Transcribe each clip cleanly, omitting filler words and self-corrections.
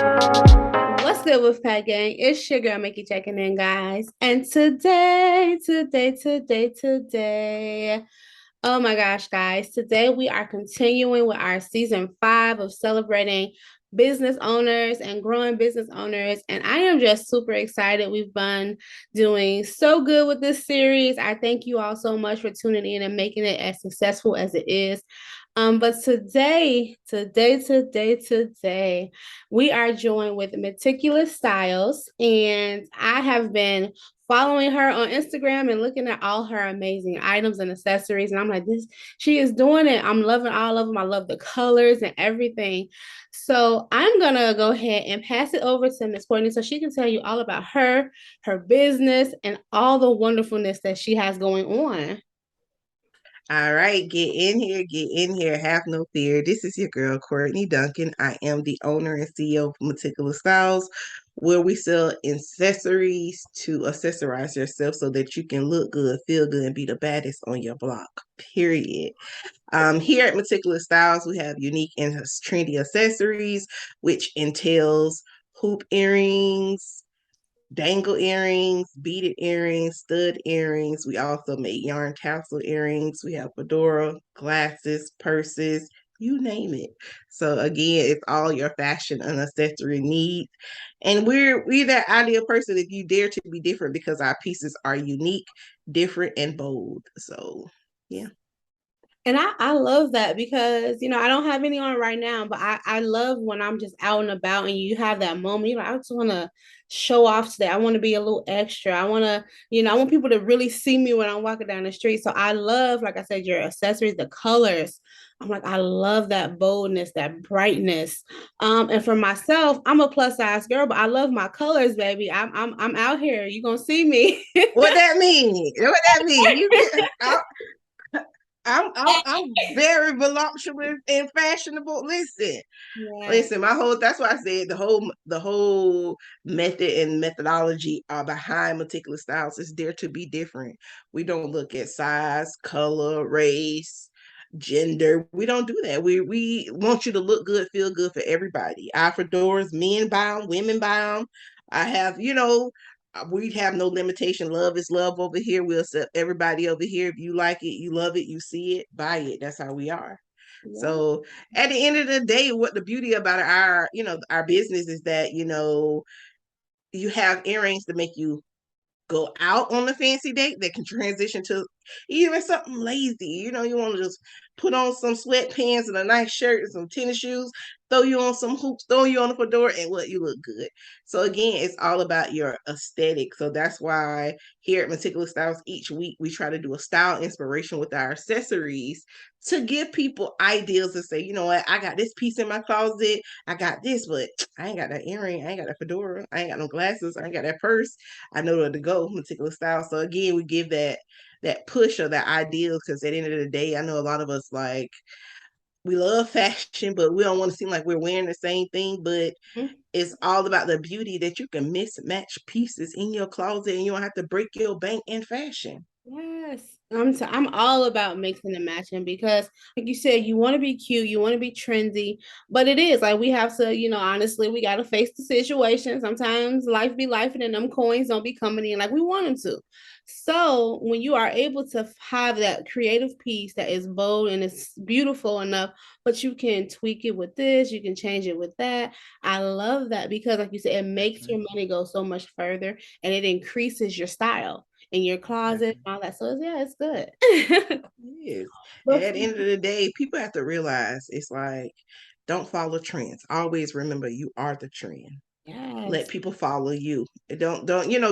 What's good with Pat Gang? It's your girl Mikki checking in, guys. And today, oh my gosh, guys, today we are continuing with our season 5 of celebrating business owners and growing business owners. And I am just super excited. We've been doing so good with this series. I thank you all so much for tuning in and making it as successful as it is. But today, we are joined with Meticulouzstylez, and I have been following her on Instagram and looking at all her amazing items and accessories. And I'm like, she is doing it. I'm loving all of them. I love the colors and everything. So I'm gonna go ahead and pass it over to Miss Courtney so she can tell you all about her business, and all the wonderfulness that she has going on. All right, get in here, have no fear. This is your girl, Courtney Duncan. I am the owner and CEO of Meticulouzstylez, where we sell accessories to accessorize yourself so that you can look good, feel good, and be the baddest on your block, period. Here at Meticulouzstylez, we have unique and trendy accessories, which entails hoop earrings, dangle earrings, beaded earrings, stud earrings. We also make yarn tassel earrings. We have fedora, glasses, purses, you name it. So again, it's all your fashion and accessory needs. And we're that ideal person if you dare to be different because our pieces are unique, different, and bold. So yeah. And I love that because, I don't have any on right now, but I love when I'm just out and about and you have that moment. I just want to show off today. I want to be a little extra. I want to, I want people to really see me when I'm walking down the street. So I love, like I said, your accessories, the colors. I'm like, I love that boldness, that brightness. And for myself, I'm a plus size girl, but I love my colors, baby. I'm out here. You're gonna see me. What that mean? What that mean? I'm very voluptuous and fashionable. Yeah. Listen, my whole that's why I said the whole method and methodology are behind Meticulouzstylez is there to be different. We don't look at size, color, race, gender. We don't do that. We want you to look good, feel good for everybody. Our fedoras, men buy them, women buy them. I have, we have no limitation. Love is love over here. We'll accept everybody over here. If you like it, you love it, you see it, buy it. That's how we are. Yeah. So at the end of the day, what the beauty about our business is that, you have earrings to make you go out on a fancy date that can transition to even something lazy. You want to just put on some sweatpants and a nice shirt and some tennis shoes, throw you on some hoops, throw you on a fedora, and what you look good. So again, it's all about your aesthetic. So that's why here at Meticulouzstylez, each week we try to do a style inspiration with our accessories to give people ideas to say, you know what, I got this piece in my closet, I got this, but I ain't got that earring, I ain't got that fedora, I ain't got no glasses, I ain't got that purse. I know where to go, Meticulouzstylez. So again, we give that push or that ideal because at the end of the day, I know a lot of us like we love fashion, but we don't want to seem like we're wearing the same thing. But it's all about the beauty that you can mismatch pieces in your closet and you don't have to break your bank in fashion. Yes, I'm all about mixing and matching because, like you said, you want to be cute, you want to be trendy, but it is like we have to, honestly, we got to face the situation. Sometimes life be life, and then them coins don't be coming in like we want them to. So when you are able to have that creative piece that is bold and it's beautiful enough, but you can tweak it with this, you can change it with that. I love that because, like you said, it makes your money go so much further and it increases your style in your closet, all that. So yeah, it's good. Yes. And But at the end of the day, people have to realize it's like, don't follow trends. Always remember you are the trend. Let yes, people follow you. Don't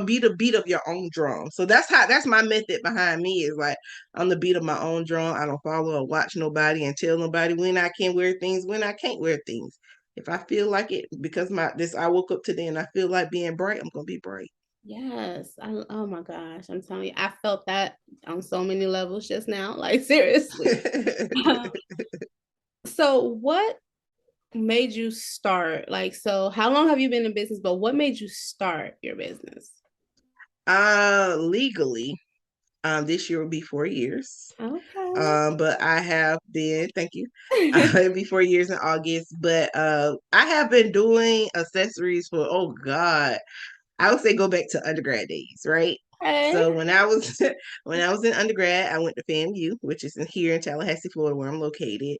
be the beat of your own drum. So that's my method behind me is like I'm the beat of my own drum. I don't follow or watch nobody and tell nobody when I can wear things, when I can't wear things. If I feel like it, because I woke up today and I feel like being bright, I'm gonna be bright. yes. Oh my gosh, I'm telling you, I felt that on so many levels just now. Like seriously. So what made you start? Like, so how long have you been in business? But what made you start your business? Legally, This year will be 4 years. Okay. But I have been, thank you. It'll be 4 years in August. But I have been doing accessories for, oh God, I would say go back to undergrad days, right? Okay. So when I was when I was in undergrad, I went to FAMU, which is here in Tallahassee, Florida, where I'm located.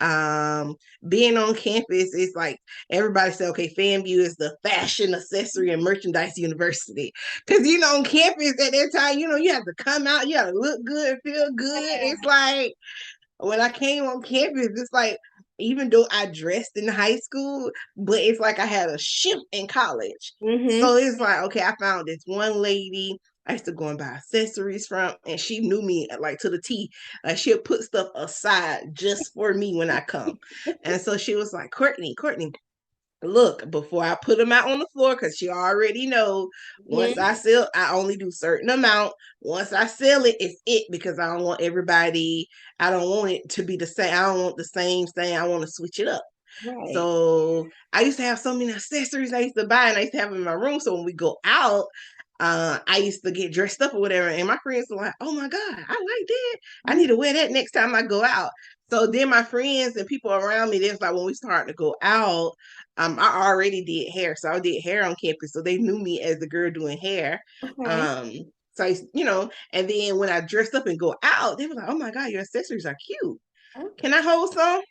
Um, Being on campus is like everybody say, okay, FAMU is the fashion, accessory, and merchandise university. Because on campus at that time, you have to come out, you have to look good, feel good. It's like when I came on campus, it's like even though I dressed in high school, but it's like I had a shift in college. Mm-hmm. So it's like, okay, I found this one lady I used to go and buy accessories from, and she knew me like to the T. Like she'll put stuff aside just for me when I come. And so she was like, Courtney, look, before I put them out on the floor, because she already know once I sell, I only do certain amount. Once I sell it, it's it, because I don't want everybody, I don't want it to be the same. I don't want the same thing. I want to switch it up. Right. So I used to have so many accessories I used to buy, and I used to have them in my room. So when we go out, I used to get dressed up or whatever, and my friends were like, "Oh my God, I like that! I need to wear that next time I go out." So then my friends and people around me, they was like, when we started to go out, I already did hair, so I did hair on campus, so they knew me as the girl doing hair. Okay. Um, so and then when I dressed up and go out, they were like, "Oh my God, your accessories are cute. Okay. Can I hold some?"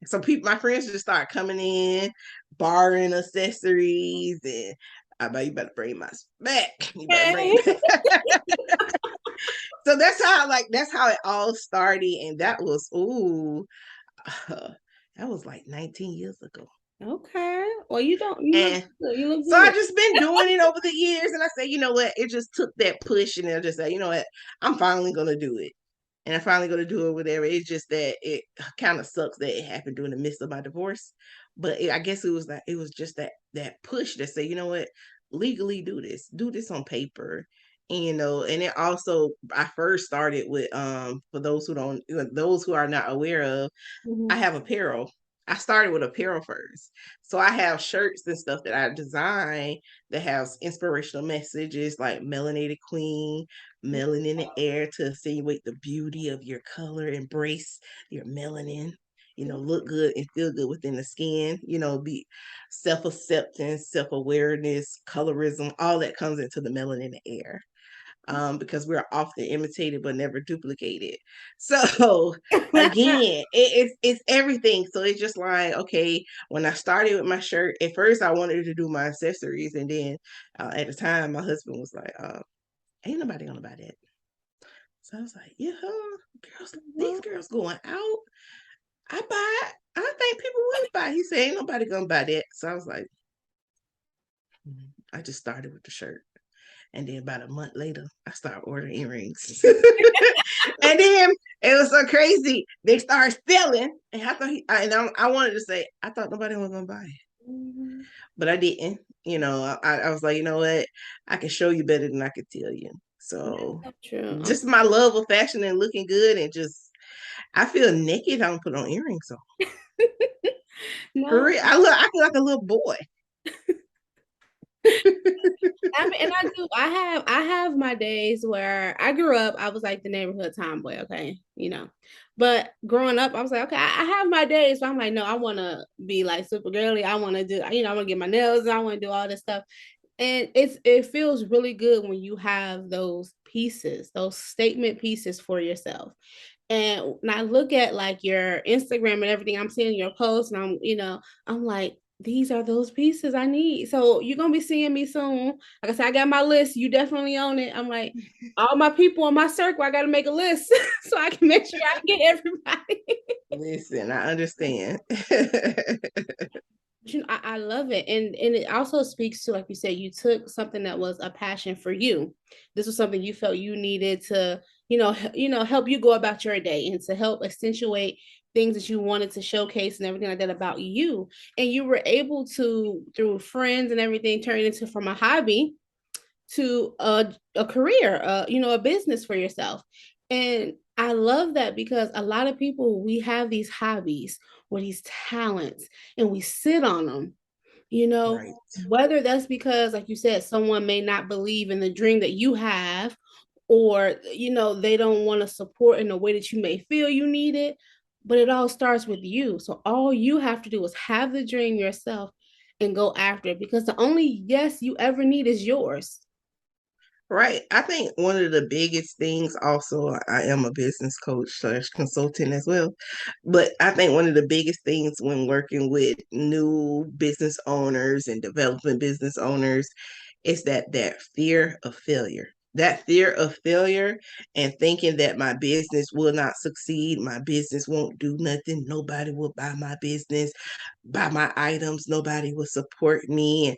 So my friends just start coming in, borrowing accessories, and I bet you better bring my back. You better bring Okay. it back. So that's how it all started, and that was that was like 19 years ago. Okay. Well, you look And good. You look so I good. just been doing it over the years, and I said, you know what? It just took that push, and I just said, you know what? I'm finally gonna do it, and I'm finally gonna do it. Whatever. It's just that it kind of sucks that it happened during the midst of my divorce, but I guess it was just that push that say, you know what? Legally do this on paper. And, and it also I first started with for those who don't those who are not aware of, I Mhm. have apparel. I started with apparel first. So I have shirts and stuff that I design that has inspirational messages like melanated queen, melanin in the air to insinuate the beauty of your color, embrace your melanin, look good and feel good within the skin, be self-acceptance, self-awareness, colorism, all that comes into the melanin in the air, because we're often imitated but never duplicated. So again, it's everything. So it's just like, okay, when I started with my shirt, at first I wanted to do my accessories, and then at the time my husband was like, "Ain't nobody gonna buy that." So I was like, "Yeah, girls, these girls going out, I buy it. I think people would buy." He said, "Ain't nobody gonna buy that." So I was like, I just started with the shirt. And then about a month later, I started ordering earrings. And then it was so crazy. They started selling. And I thought I wanted to say, I thought nobody was gonna buy it. Mhm. But I didn't. I was like, you know what? I can show you better than I could tell you. So That's true. just my love of fashion and looking good, and just I feel naked. I don't put on earrings on. For No, real. I feel like a little boy. I mean, and I do. I have my days where I grew up. I was like the neighborhood tomboy, okay, But growing up, I was like, okay, I have my days. So I'm like, no, I want to be like super girly. I want to do, I want to get my nails. I want to do all this stuff, and it feels really good when you have those pieces, those statement pieces for yourself. And when I look at like your Instagram and everything, I'm seeing your posts, and I'm like, these are those pieces I need. So you're gonna be seeing me soon. Like I said, I got my list. You definitely own it. I'm like, all my people in my circle, I gotta make a list so I can make sure I get everybody. Listen, I understand. I love it, and it also speaks to, like you said, you took something that was a passion for you. This was something you felt you needed to, help you go about your day and to help accentuate things that you wanted to showcase and everything like that about you. And you were able to, through friends and everything, turn it into from a hobby to a career, a business for yourself. And I love that because a lot of people, we have these hobbies or these talents and we sit on them, Right. whether that's because, like you said, someone may not believe in the dream that you have, or they don't want to support in the way that you may feel you need it. But it all starts with you. So all you have to do is have the dream yourself and go after it, because the only yes you ever need is yours. Right. I think one of the biggest things also, I am a business coach slash consultant as well. But I think one of the biggest things when working with new business owners and developing business owners is that fear of failure. That fear of failure and thinking that my business will not succeed, my business won't do nothing, nobody will buy my business, buy my items, nobody will support me,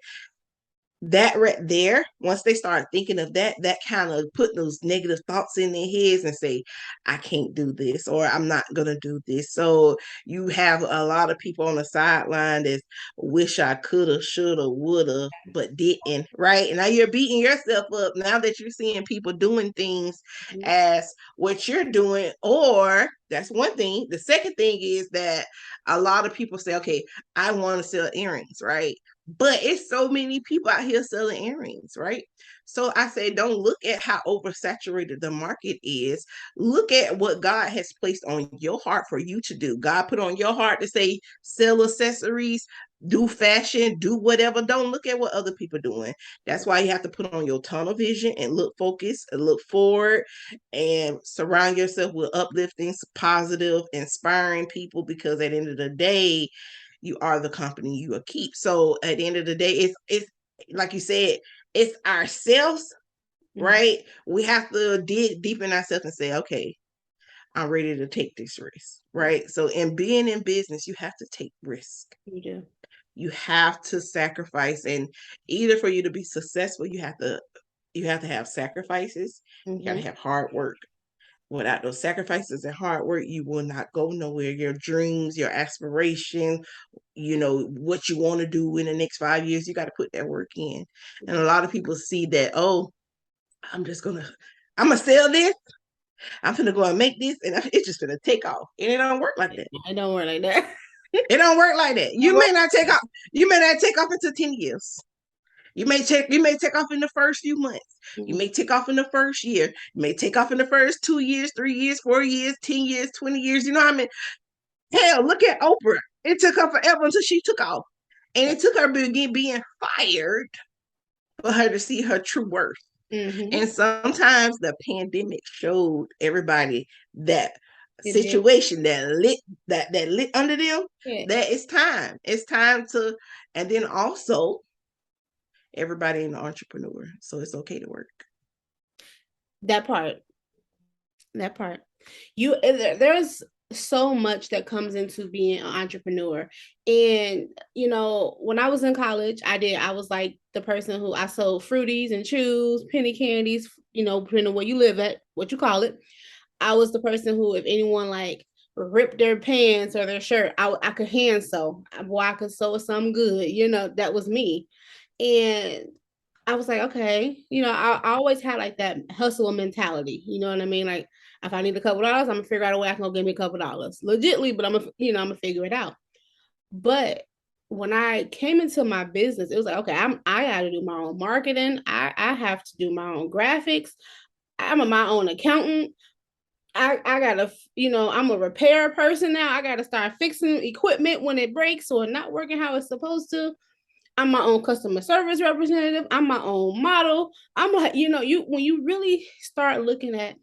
that right there, once they start thinking of that, that kind of put those negative thoughts in their heads and say, I can't do this, or I'm not gonna do this. So you have a lot of people on the sideline that wish I coulda, shoulda, woulda, but didn't, right? And now you're beating yourself up now that you're seeing people doing things as what you're doing, or that's one thing. The second thing is that a lot of people say, okay, I want to sell earrings, right? But it's so many people out here selling earrings, right? So I say, don't look at how oversaturated the market is. Look at what God has placed on your heart for you to do. God put on your heart to say, sell accessories, do fashion, do whatever. Don't look at what other people are doing. That's why you have to put on your tunnel vision and look focused and look forward and surround yourself with uplifting, positive, inspiring people, because at the end of the day, you are the company you will keep. So at the end of the day, it's like you said, it's ourselves, right? We have to dig deep in ourselves and say, okay, I'm ready to take this risk, right? So in being in business, you have to take risk. You do. You have to sacrifice, and either for you to be successful, you have to have sacrifices. You got to have hard work. Without those sacrifices and hard work, you will not go nowhere. Your dreams, your aspirations, what you want to do in the next 5 years, you got to put that work in. And a lot of people see that, oh, I'm gonna sell this, I'm gonna go and make this, and it's just gonna take off. And it don't work like that. I don't work like that. It don't work like that. You may not take off. You may not take off until 10 years. You may take off in the first few months. You may take off in the first year. You may take off in the first 2 years, 3 years, 4 years, 10 years, 20 years. You know what I mean? Hell, look at Oprah. It took her forever until she took off. And it took her being fired for her to see her true worth. And sometimes the pandemic showed everybody that situation that lit under them, that it's time. It's time to, and then also everybody ain't an entrepreneur, so it's okay to work. That part. There's so much that comes into being an entrepreneur. And when I was in college, I was like the person who I sold fruities and chews, penny candies, depending on where you live at, what you call it. I was the person who, if anyone like ripped their pants or their shirt, I could hand sew. Boy, I could sew something good. That was me. And I was like, okay, I always had like that hustle mentality. You know what I mean? Like, if I need a couple dollars, I'm gonna figure out a way I can go get me a couple dollars, legitly. But I'm gonna figure it out. But when I came into my business, it was like, okay, I got to do my own marketing. I have to do my own graphics. I'm my own accountant. I gotta, I'm a repair person now. I gotta start fixing equipment when it breaks or not working how it's supposed to. I'm my own customer service representative. I'm my own model. I'm like, when you really start looking at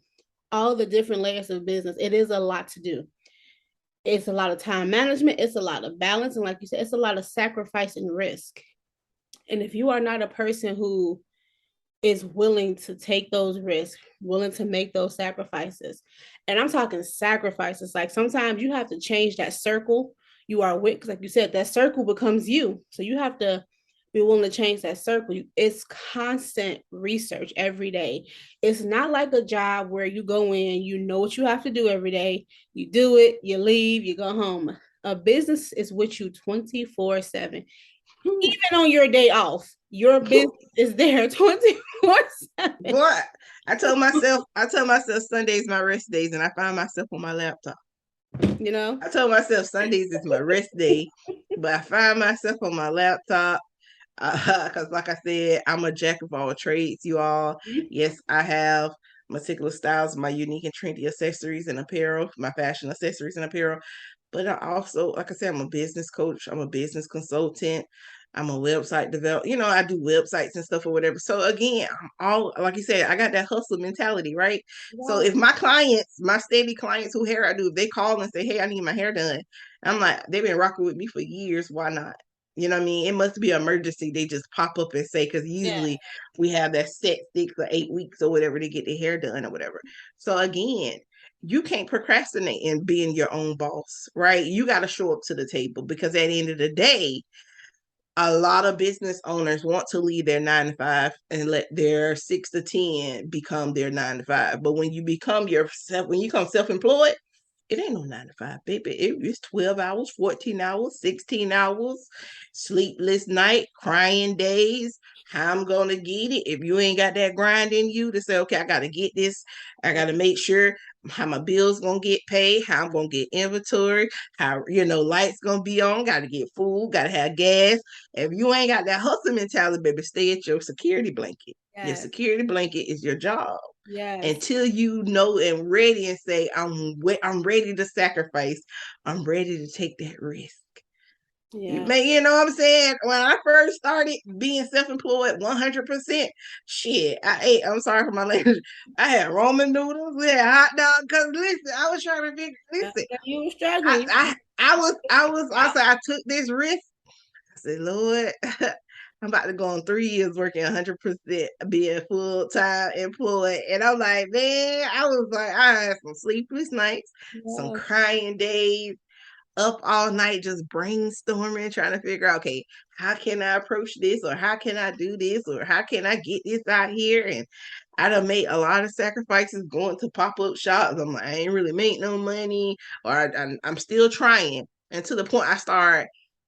all the different layers of business, it is a lot to do. It's a lot of time management. It's a lot of balance. And like you said, it's a lot of sacrifice and risk. And if you are not a person who is willing to take those risks, willing to make those sacrifices, and I'm talking sacrifices, like sometimes you have to change that circle you are with, because like you said, that circle becomes you. So you have to be willing to change that circle. It's constant research every day. It's not like a job where you go in, you know what you have to do every day, you do it, you leave, you go home. A business is with you 24/7. Even on your day off, your business is there 24/7. Boy, I told myself Sundays my rest days, and I find myself on my laptop. I told myself Sundays is my rest day, but I find myself on my laptop because, like I said, I'm a jack of all trades, you all. Yes, I have Meticulouzstylez, my unique and trendy accessories and apparel, my fashion accessories and apparel. But I also, like I said, I'm a business coach. I'm a business consultant. I'm a website developer. I do websites and stuff or whatever. So again, I'm all, like you said, I got that hustle mentality, right? So Yes. if my clients, my steady clients who hair I do, if they call and say, hey, I need my hair done, I'm like, they've been rocking with me for years. Why not? You know what I mean? It must be an emergency. They just pop up and say, because Yeah. usually we have that set 6 or 8 weeks or whatever to get their hair done or whatever. So again, you can't procrastinate in being your own boss, right? You got to show up to the table, because at the end of the day, a lot of business owners want to leave their 9 to 5 and let their 6 to 10 become their 9 to 5. But when you become yourself, when you become self-employed, it ain't no 9 to 5, baby. It's 12 hours, 14 hours, 16 hours, sleepless night, crying days. How I'm gonna get it. If you ain't got that grind in you to say, okay, I gotta get this, I gotta make sure how my bills gonna get paid, how I'm gonna get inventory, how lights gonna be on, gotta get food, gotta have gas. If you ain't got that hustle mentality, baby, stay at your security blanket. Your Yes. security blanket is your job Yes. until you know and ready and say, I'm ready to sacrifice. I'm ready to take that risk. Yeah. You know what I'm saying? When I first started being self-employed 100%, shit, I'm sorry for my language. I had ramen noodles, we had hot dog. Cause listen, I was trying to figure, listen, You were struggling. I said, I took this risk. I said, Lord, I'm about to go on 3 years working 100%, being full-time employed. And I'm like, man, I had some sleepless nights, some Yes. crying days, up all night just brainstorming, trying to figure out, okay, how can I approach this, or how can I do this, or how can I get this out here? And I done made a lot of sacrifices going to pop-up shops. I'm like, I ain't really make no money, or I'm still trying. And to the point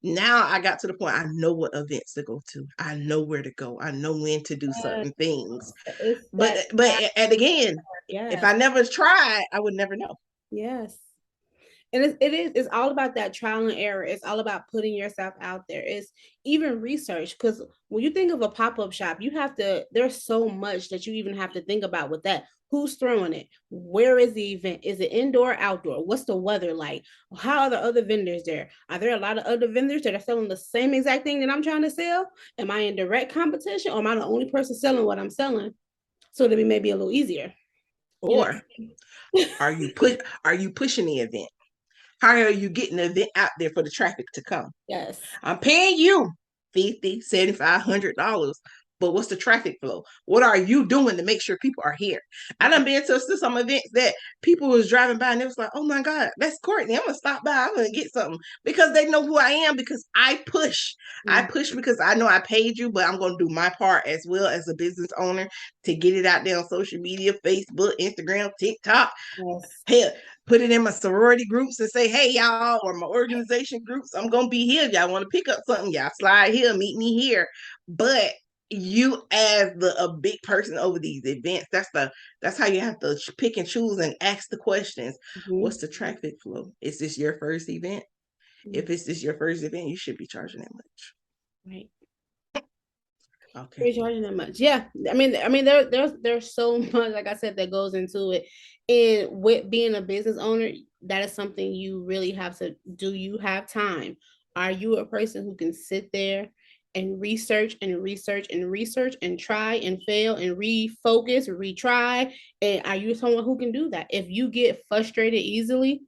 now I got to the point I know what events to go to. I know where to go. I know when to do Yes. certain things. It's But that. and again, if Yes. I never tried, I would never know. Yes. And it's all about that trial and error. It's all about putting yourself out there. It's even research, because when you think of a pop-up shop, there's so much that you even have to think about with that. Who's throwing it? Where is the event? Is it indoor, outdoor? What's the weather like? How are the other vendors there? Are there a lot of other vendors that are selling the same exact thing that I'm trying to sell? Am I in direct competition, or am I the only person selling what I'm selling? So that it may be a little easier, you know? Or are you pushing the event? How are you getting the event out there for the traffic to come? Yes. I'm paying you 50, 75, $100. But what's the traffic flow? What are you doing to make sure people are here? I done been to some events that people was driving by and it was like, oh my God, that's Courtney. I'm gonna stop by. I'm gonna get something, because they know who I am, because I push. I Mm. push because I know I paid you, but I'm gonna do my part as well as a business owner to get it out there on social media, Facebook, Instagram, TikTok. Yes. Hell, put it in my sorority groups and say, hey, y'all, or my organization groups, I'm going to be here. Y'all want to pick up something? Y'all slide here, meet me here. But you, as a big person over these events, that's how you have to pick and choose and ask the questions. Mm-hmm. What's the traffic flow? Is this your first event? If it's this your first event, you should be charging that much. Right. Okay. You're charging that much. Yeah. I mean, there's so much, like I said, that goes into it. And with being a business owner, that is something you really have to do. You have time. Are you a person who can sit there and research and research and research and try and fail and refocus, retry? And are you someone who can do that? If you get frustrated easily,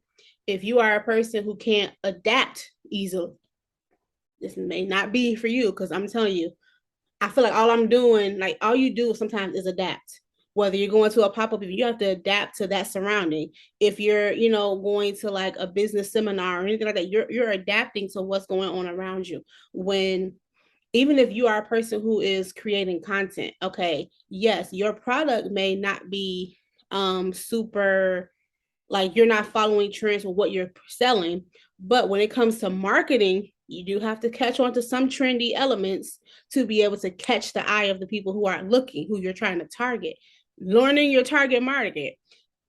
if you are a person who can't adapt easily, this may not be for you, because I'm telling you, I feel like all I'm doing, like all you do sometimes is adapt. Whether you're going to a pop-up, if you have to adapt to that surrounding. If you're, going to like a business seminar or anything like that, you're adapting to what's going on around you. When Even if you are a person who is creating content, okay, yes, your product may not be super, like you're not following trends with what you're selling, but when it comes to marketing, you do have to catch on to some trendy elements to be able to catch the eye of the people who are looking, who you're trying to target. Learning your target market,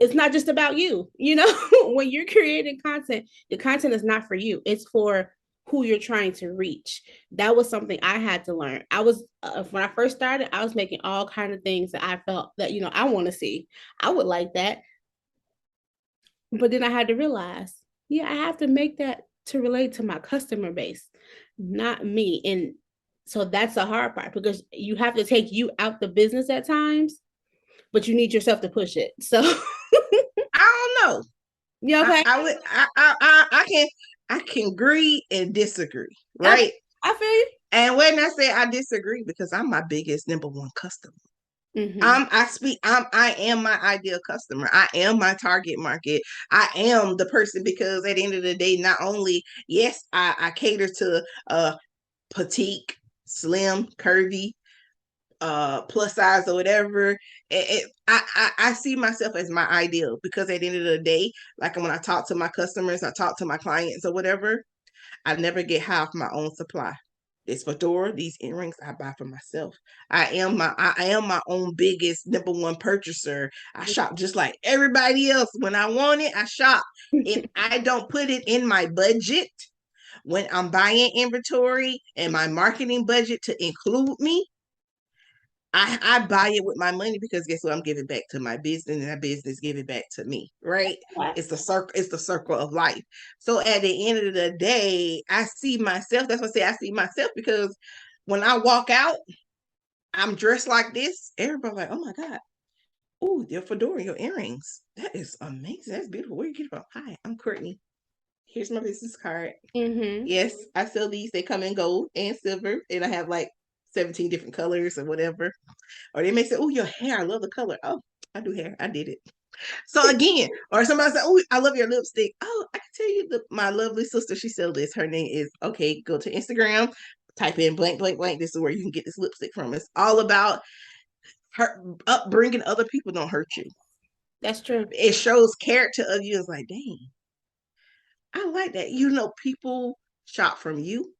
it's not just about you. When you're creating content, the content is not for you, it's for who you're trying to reach. That was something I had to learn. I was when I first started, I was making all kind of things that I felt that I want to see. I would like that, but then I had to realize, yeah, I have to make that to relate to my customer base, not me. And so that's the hard part, because you have to take you out the business at times, but you need yourself to push it. So I don't know. you okay? I would I can agree and disagree, I, right? I feel you. And when I say I disagree, because I'm my biggest number one customer. Mm-hmm. I am my ideal customer. I am my target market. I am the person, because at the end of the day, not only, yes, I cater to petite, slim, curvy, plus size or whatever. I see myself as my ideal, because at the end of the day, like when I talk to my customers, I talk to my clients or whatever, I never get high off my own supply. This fedora, these earrings, I buy for myself. I am my own biggest number one purchaser. I shop just like everybody else. When I want it, I shop. If I don't put it in my budget when I'm buying inventory and my marketing budget to include me, I buy it with my money, because guess what? I'm giving back to my business, and that business giving back to me, right? It's the circle of life. So at the end of the day, I see myself. That's what I say, I see myself, because when I walk out, I'm dressed like this. Everybody like, oh my God. Oh, your fedora, your earrings. That is amazing. That's beautiful. Where you get it from? Hi, I'm Courtney. Here's my business card. Mm-hmm. Yes, I sell these. They come in gold and silver, and I have like 17 different colors or whatever. Or they may say, "Oh, your hair, I love the color." Oh, I do hair. I did it. So again, or somebody say, "Oh, I love your lipstick." Oh, I can tell you, my lovely sister, she sells this. Her name is, okay, go to Instagram, type in blank blank blank. This is where you can get this lipstick from. It's all about her upbringing. Other people don't hurt you. That's true. It shows character of you. It's like, dang, I like that. People shop from you,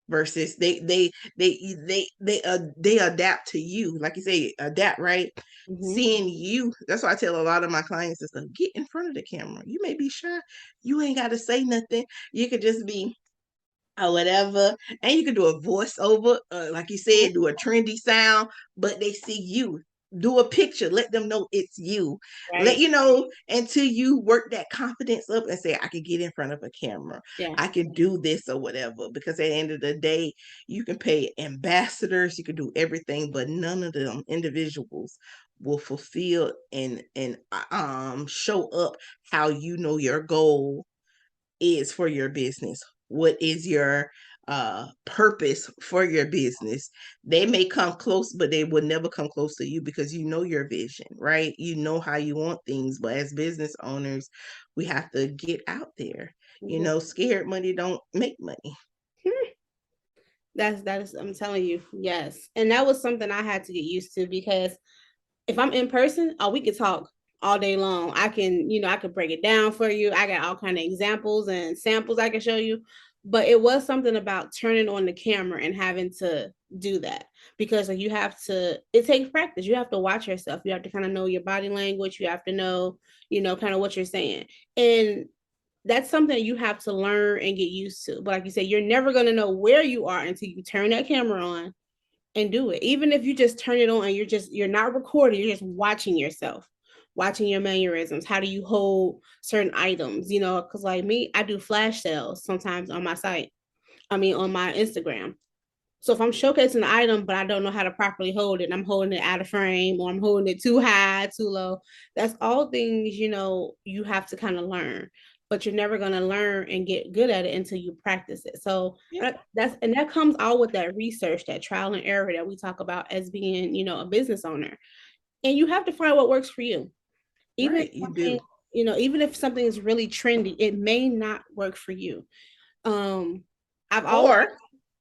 versus they adapt to you, like you say, adapt, right? Mm-hmm. Seeing you, that's why I tell a lot of my clients and stuff, get in front of the camera. You may be shy, you ain't got to say nothing, you could just be or whatever, and you can do a voiceover, like you said, do a trendy sound, but they see you. Do a picture, let them know it's you. Let Right. you know, until you work that confidence up and say, I can get in front of a camera, Yeah. I can do this or whatever. Because at the end of the day, you can pay ambassadors, you can do everything, but none of them individuals will fulfill and show up how you know your goal is for your business. What is your purpose for your business? They may come close, but they will never come close to you, because you know your vision, right? You know how you want things. But as business owners, we have to get out there. Mm-hmm. Scared money don't make money. That is, I'm telling you, yes. And that was something I had to get used to, because if I'm in person, oh, we could talk all day long. I could break it down for you. I got all kind of examples and samples I can show you. But it was something about turning on the camera and having to do that, because like, it takes practice. You have to watch yourself. You have to kind of know your body language. You have to know, kind of what you're saying. And that's something you have to learn and get used to. But like you said, you're never going to know where you are until you turn that camera on and do it. Even if you just turn it on and you're not recording, you're just watching yourself, watching your mannerisms. How do you hold certain items? Because like me, I do flash sales sometimes on my site. I mean, on my Instagram. So if I'm showcasing the item, but I don't know how to properly hold it, and I'm holding it out of frame, or I'm holding it too high, too low, that's all things, you have to kind of learn. But you're never going to learn and get good at it until you practice it. So Yeah, that comes all with that research, that trial and error that we talk about as being, a business owner. And you have to find what works for you. Even if right. You something, do. even if something is really trendy, it may not work for you. Um, I've always Or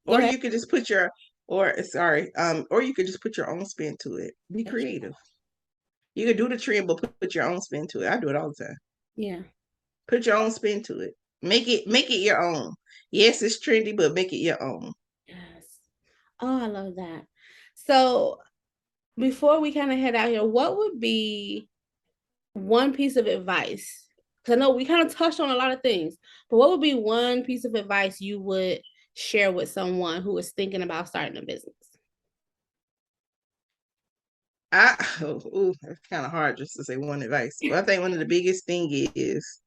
Go or ahead. you could just put your or you could just put your own spin to it. Be creative. You could do the trend, but put your own spin to it. I do it all the time. Yeah. Put your own spin to it. Make it your own. Yes, it's trendy, but make it your own. Yes. Oh, I love that. So before we kind of head out here, what would be one piece of advice Because I know we kind of touched on a lot of things, but what would be one piece of advice you would share with someone who is thinking about starting a business? It's kind of hard just to say one advice. But I think one of the biggest thing is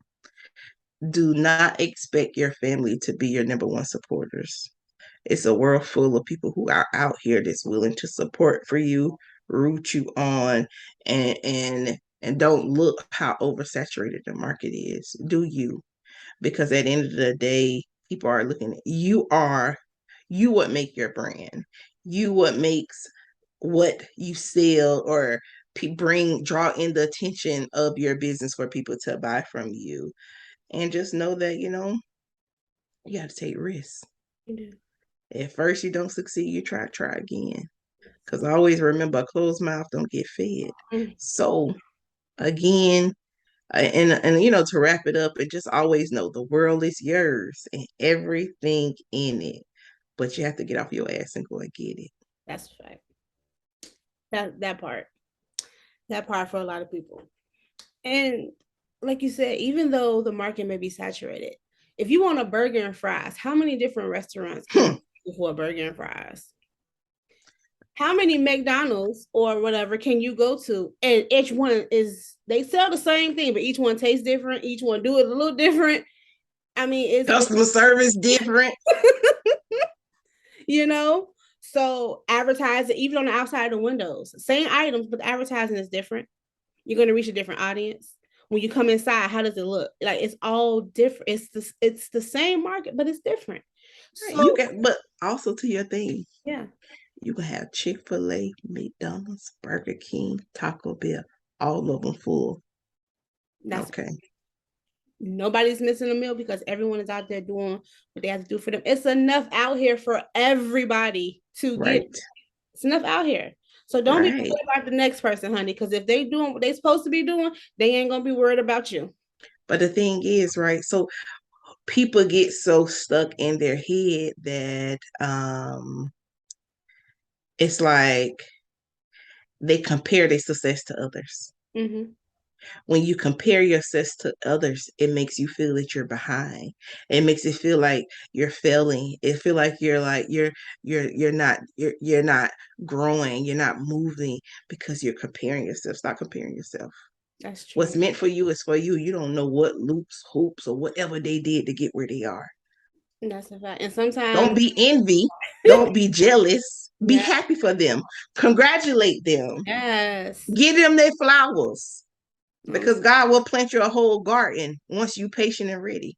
do not expect your family to be your number one supporters. It's a world full of people who are out here that's willing to support for you, root you on, and don't look how oversaturated the market is. Do you? Because at the end of the day, people are looking at you what make your brand. You what makes what you sell or draw in the attention of your business for people to buy from you. And just know that, you got to take risks. At first you don't succeed, you try again. Because I always remember a closed mouth don't get fed. So again, and to wrap it up, and just always know the world is yours and everything in it. But you have to get off your ass and go and get it. That's a fact. That part. That part for a lot of people. And like you said, even though the market may be saturated, if you want a burger and fries, how many different restaurants can you go for a burger and fries? How many McDonald's or whatever can you go to? And each one they sell the same thing, but each one tastes different. Each one do it a little different. I mean, Customer service different. you know? So advertising, even on the outside of the windows, same items, but the advertising is different. You're going to reach a different audience. When you come inside, how does it look? Like it's all different. It's the same market, but it's different. So, but also to your thing. Yeah. You can have Chick-fil-A, McDonald's, Burger King, Taco Bell, all of them full. That's okay. Nobody's missing a meal because everyone is out there doing what they have to do for them. It's enough out here for everybody to get. It's enough out here. So don't be worried about the next person, honey, because if they doing what they supposed to be doing, they ain't gonna be worried about you. But the thing is, right? So people get so stuck in their head that it's like they compare their success to others. Mm-hmm. When you compare your success to others, it makes you feel that you're behind. It makes it feel like you're failing. It feel like you're not growing. You're not moving because you're comparing yourself. Stop comparing yourself. That's true. What's meant for you is for you. You don't know what loops, hoops, or whatever they did to get where they are. That's a fact. And sometimes don't be envy. Don't be jealous. Be happy for them. Congratulate them. Yes. Give them their flowers. Because God will plant you a whole garden once you patient and ready.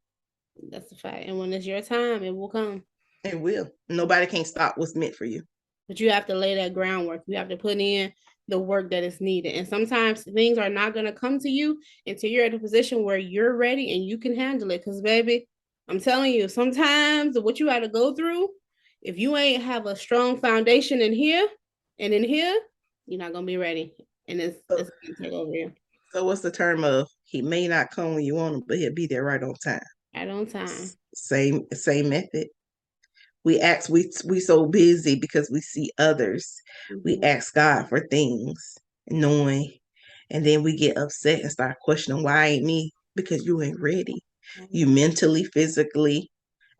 That's a fact. And when it's your time, it will come. It will. Nobody can stop what's meant for you. But you have to lay that groundwork. You have to put in the work that is needed. And sometimes things are not going to come to you until you're at a position where you're ready and you can handle it. Because, baby, I'm telling you, sometimes what you got to go through, if you ain't have a strong foundation in here and in here, you're not going to be ready. And it's going to take over you. So what's the term of he may not come when you want him, but he'll be there right on time? Right on time. Same method. We so busy because we see others. Mm-hmm. We ask God for things, knowing, and then we get upset and start questioning why ain't me? Because you ain't ready. Mm-hmm. You mentally, physically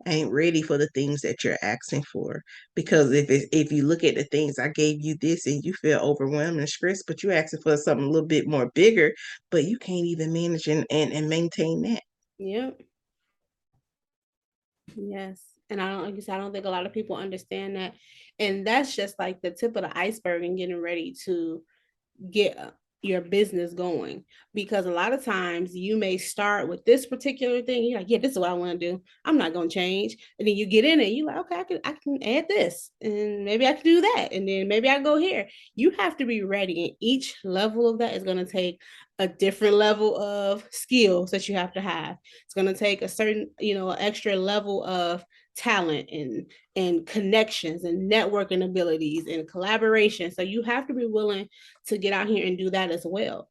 ain't ready for the things that you're asking for. Because if you look at the things I gave you this and you feel overwhelmed and stressed, but you're asking for something a little bit more bigger, but you can't even manage and maintain that. Yep. Yes. And I don't think a lot of people understand that. And that's just like the tip of the iceberg and getting ready to get your business going, because a lot of times you may start with this particular thing. You're like, yeah, this is what I want to do. I'm not going to change. And then you get in it. You're like, okay, I can add this and maybe I can do that. And then maybe I go here. You have to be ready. And each level of that is going to take a different level of skills that you have to have. It's going to take a certain, extra level of talent and connections and networking abilities and collaboration. So you have to be willing to get out here and do that as well.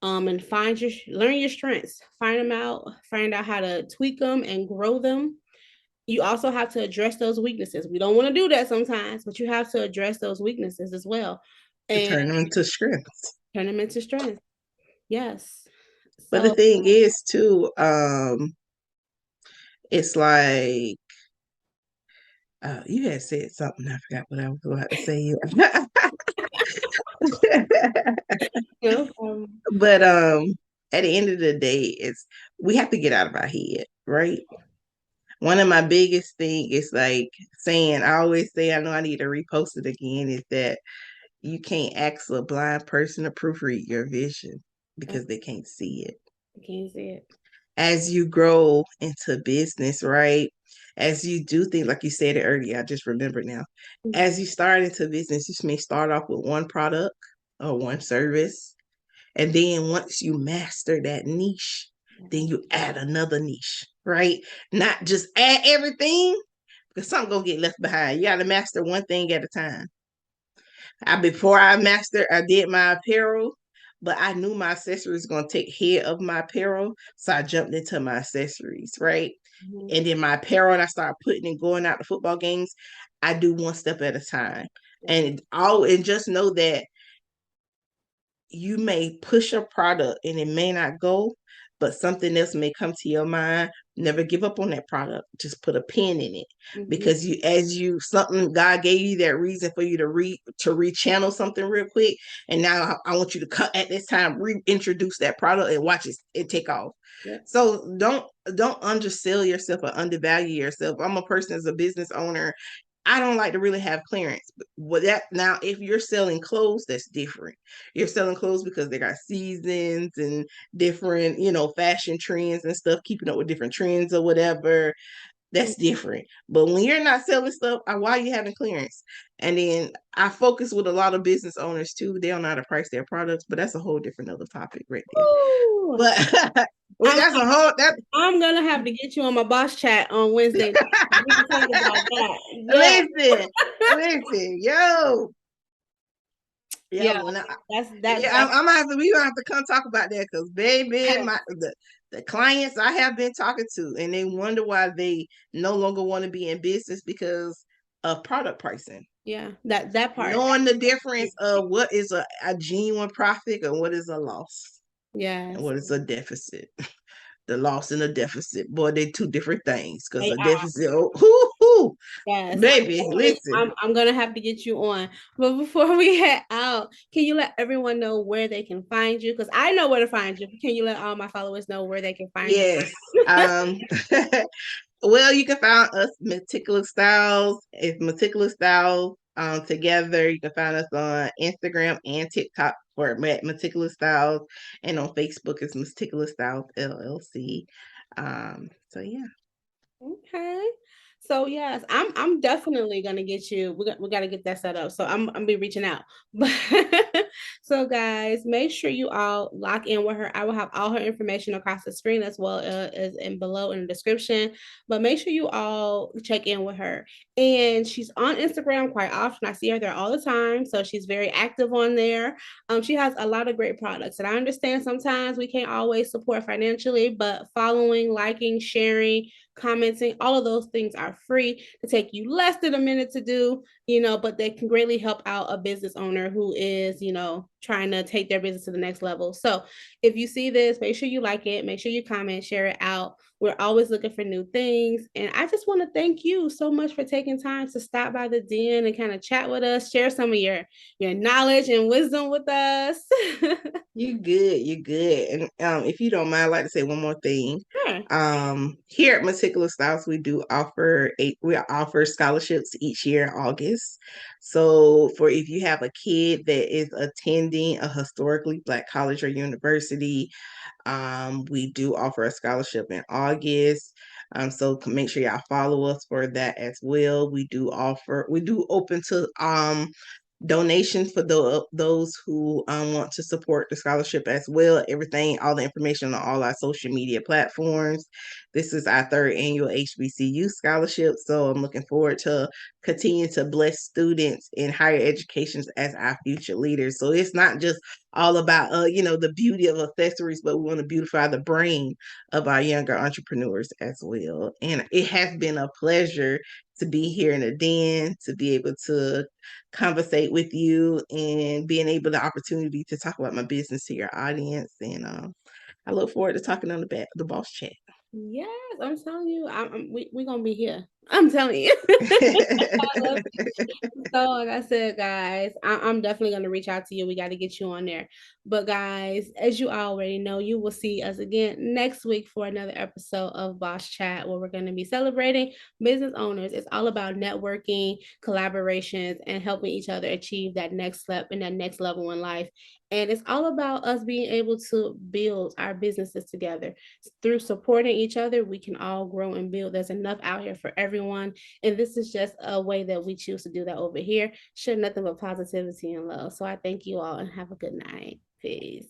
And learn your strengths, find out how to tweak them and grow them. You also have to address those weaknesses. We don't want to do that sometimes, but you have to address those weaknesses as well. And turn them into strengths. Turn them into strengths. Yes. But the So thing is too, it's like you had said something. I forgot what I was about to say. you know, But at the end of the day, it's we have to get out of our head, right? One of my biggest thing is like saying, I always say, I know I need to repost it again, is that you can't ask a blind person to proofread your vision because they can't see it. I can't see it. As you grow into business, right? As you do things like you said it earlier, I just remember now. Mhm. As you start into business, you may start off with one product or one service. And then once you master that niche, then you add another niche, right? Not just add everything, because something gonna get left behind. You gotta master one thing at a time. Before I mastered, I did my apparel, but I knew my accessories gonna take head of my apparel, so I jumped into my accessories, right? Mhm. And then my apparel, and I started putting and going out to football games. I do one step at a time, and just know that you may push a product and it may not go, but something else may come to your mind. Never give up on that product. Just put a pin in it, Mhm. because something God gave you that reason for you to rechannel something real quick. And now I want you to cut at this time, reintroduce that product and watch it take off. Yep. So don't undersell yourself or undervalue yourself. I'm a person as a business owner. I don't like to really have clearance. But with that, now if you're selling clothes, that's different. You're selling clothes because they got seasons and different, fashion trends and stuff, keeping up with different trends or whatever. That's different. But when you're not selling stuff, why are you having clearance? And then I focus with a lot of business owners too. They don't know how to price their products, but that's a whole different other topic right there. Ooh. But I'm that's a whole that I'm gonna have to get you on my boss chat on Wednesday night. We can talk about that. Yeah. listen, listen, yo. Yeah, Yeah. when That's I'm gonna have to we gonna have to come talk about that, because baby, the clients I have been talking to, and they wonder why they no longer want to be in business because of product pricing. yeah, that part. Knowing the difference of what is a genuine profit and what is a loss and Yes. what is a deficit. The loss and the deficit, boy, they two different things. Because They a are. deficit, oh, hoo, hoo, Yes. baby, listen. I'm gonna have to get you on. But before we head out, can you let everyone know where they can find you? Because I know where to find you. Can you let all my followers know where they can find you? Yes. Well, you can find us Meticulouzstylez. It's Meticulouzstylez together. You can find us on Instagram and TikTok for Meticulouzstylez, and on Facebook it's Meticulouzstylez LLC. So yeah. Okay. So yes, I'm definitely gonna get you. We got to get that set up. So I'm be reaching out. But so guys, make sure you all lock in with her. I will have all her information across the screen as well as in below in the description. But make sure you all check in with her. And she's on Instagram quite often. I see her there all the time. So she's very active on there. She has a lot of great products. And I understand sometimes we can't always support financially, but following, liking, sharing, commenting, all of those things are free to take you less than a minute to do, but they can greatly help out a business owner who is, trying to take their business to the next level. So if you see this, make sure you like it, make sure you comment, share it out. We're always looking for new things. And I just want to thank you so much for taking time to stop by the den and kind of chat with us, share some of your knowledge and wisdom with us. You good, you good. And if you don't mind, I'd like to say one more thing. Sure. Here at Meticulouzstylez, we offer scholarships each year in August. So for if you have a kid that is attending a historically Black college or university, we do offer a scholarship in August. So make sure y'all follow us for that as well. We do open to donations for those who want to support the scholarship as well. All the information on all our social media platforms. This is our third annual HBCU scholarship, so I'm looking forward to continue to bless students in higher education as our future leaders. So it's not just all about the beauty of accessories, but we want to beautify the brain of our younger entrepreneurs as well. And it has been a pleasure to be here in the den, to be able to conversate with you and being able the opportunity to talk about my business to your audience. And I look forward to talking on the boss chat. Yes, I'm telling you, we gonna be here. I'm telling you. So, like I said, guys, I'm definitely going to reach out to you. We got to get you on there. But, guys, as you already know, you will see us again next week for another episode of Boss Chat, where we're going to be celebrating business owners. It's all about networking, collaborations, and helping each other achieve that next step and that next level in life. And it's all about us being able to build our businesses together. Through supporting each other, we can all grow and build. There's enough out here for everyone. And this is just a way that we choose to do that over here. Share nothing but positivity and love. So I thank you all and have a good night. Peace.